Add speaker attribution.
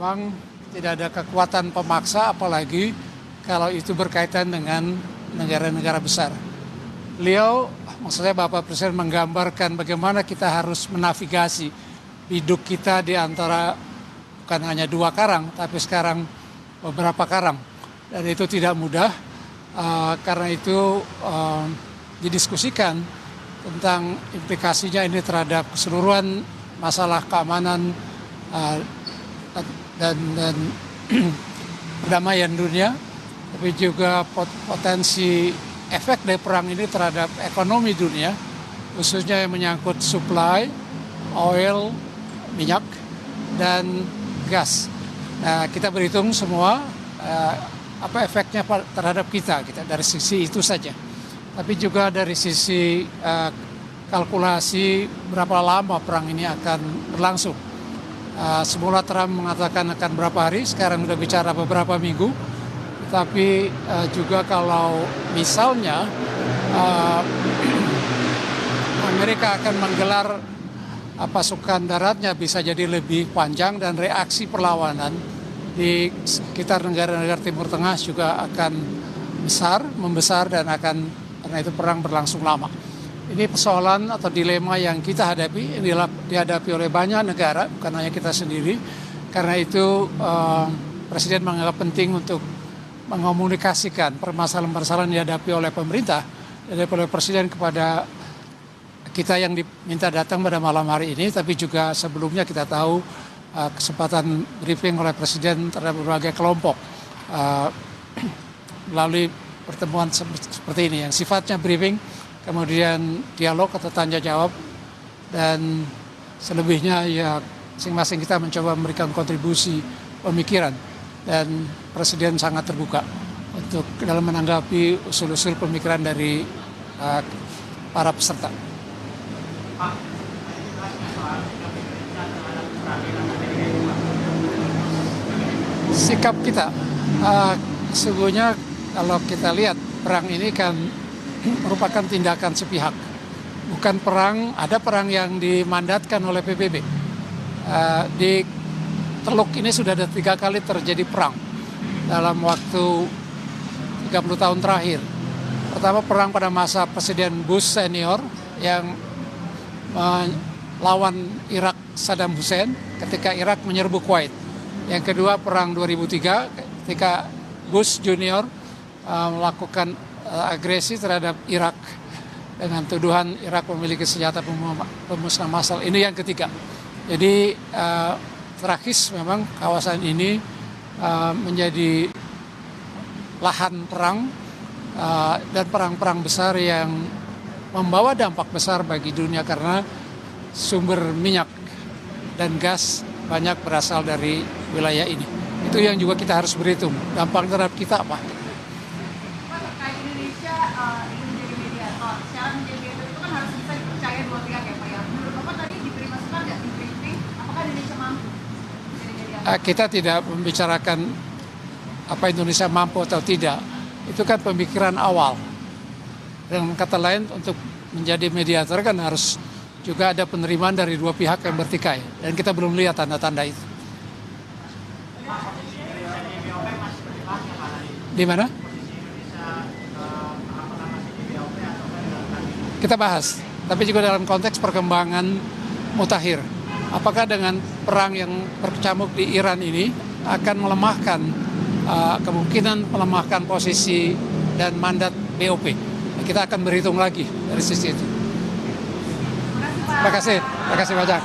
Speaker 1: memang tidak ada kekuatan pemaksa, apalagi kalau itu berkaitan dengan negara-negara besar. Beliau, maksudnya Bapak Presiden menggambarkan bagaimana kita harus menavigasi hidup kita di antara bukan hanya dua karang, tapi sekarang beberapa karang. Dan itu tidak mudah, karena itu didiskusikan tentang implikasinya ini terhadap keseluruhan masalah keamanan dan perdamaian dunia, tapi juga potensi efek dari perang ini terhadap ekonomi dunia, khususnya yang menyangkut supply, oil, minyak, dan gas. Nah, kita berhitung semua apa efeknya terhadap kita dari sisi itu saja. Tapi juga dari sisi kalkulasi berapa lama perang ini akan berlangsung. Semula Trump mengatakan akan berapa hari, sekarang sudah bicara beberapa minggu. Tapi juga kalau misalnya Amerika akan menggelar pasukan daratnya bisa jadi lebih panjang, dan reaksi perlawanan di sekitar negara-negara Timur Tengah juga akan membesar dan akan, karena itu perang berlangsung lama. Ini persoalan atau dilema yang kita hadapi, ini dihadapi oleh banyak negara, bukan hanya kita sendiri. Karena itu Presiden menganggap penting untuk mengomunikasikan permasalahan-permasalahan yang dihadapi oleh pemerintah, dihadapi oleh Presiden kepada kita yang diminta datang pada malam hari ini, tapi juga sebelumnya kita tahu kesempatan briefing oleh Presiden terhadap berbagai kelompok melalui pertemuan seperti ini yang sifatnya briefing, kemudian dialog atau tanya jawab, dan selebihnya ya masing-masing kita mencoba memberikan kontribusi pemikiran, dan Presiden sangat terbuka untuk dalam menanggapi usul-usul pemikiran dari para peserta. Sikap kita, sesungguhnya kalau kita lihat perang ini kan merupakan tindakan sepihak, bukan perang. Ada perang yang dimandatkan oleh PBB. Di Teluk ini sudah ada 3 kali terjadi perang dalam waktu 30 tahun terakhir. Pertama, perang pada masa Presiden Bush senior yang melawan Irak Saddam Hussein ketika Irak menyerbu Kuwait. Yang kedua, perang 2003 ketika Bush junior melakukan agresi terhadap Irak dengan tuduhan Irak memiliki senjata pemusnah massal. Ini yang ketiga. Jadi tragis memang kawasan ini menjadi lahan perang dan perang-perang besar yang membawa dampak besar bagi dunia, karena sumber minyak dan gas banyak berasal dari wilayah ini. Itu yang juga kita harus berhitung, dampak terhadap kita apa.
Speaker 2: Pak, terkait Indonesia ingin menjadi mediator, secara menjadi mediator itu kan harus bisa dipercaya dua pihak ya Pak ya. Menurut Bapak tadi diberi masukan nggak di briefing, apakah Indonesia mampu menjadi mediator?
Speaker 1: Kita tidak membicarakan apa Indonesia mampu atau tidak. Itu kan pemikiran awal. Dengan kata lain, untuk menjadi mediator kan harus juga ada penerimaan dari dua pihak yang bertikai. Dan kita belum lihat tanda-tanda itu. Di mana? Kita bahas. Tapi juga dalam konteks perkembangan mutakhir. Apakah dengan perang yang berkecamuk di Iran ini akan melemahkan kemungkinan melemahkan posisi dan mandat BOP. Kita akan berhitung lagi dari sisi itu. Terima kasih banyak.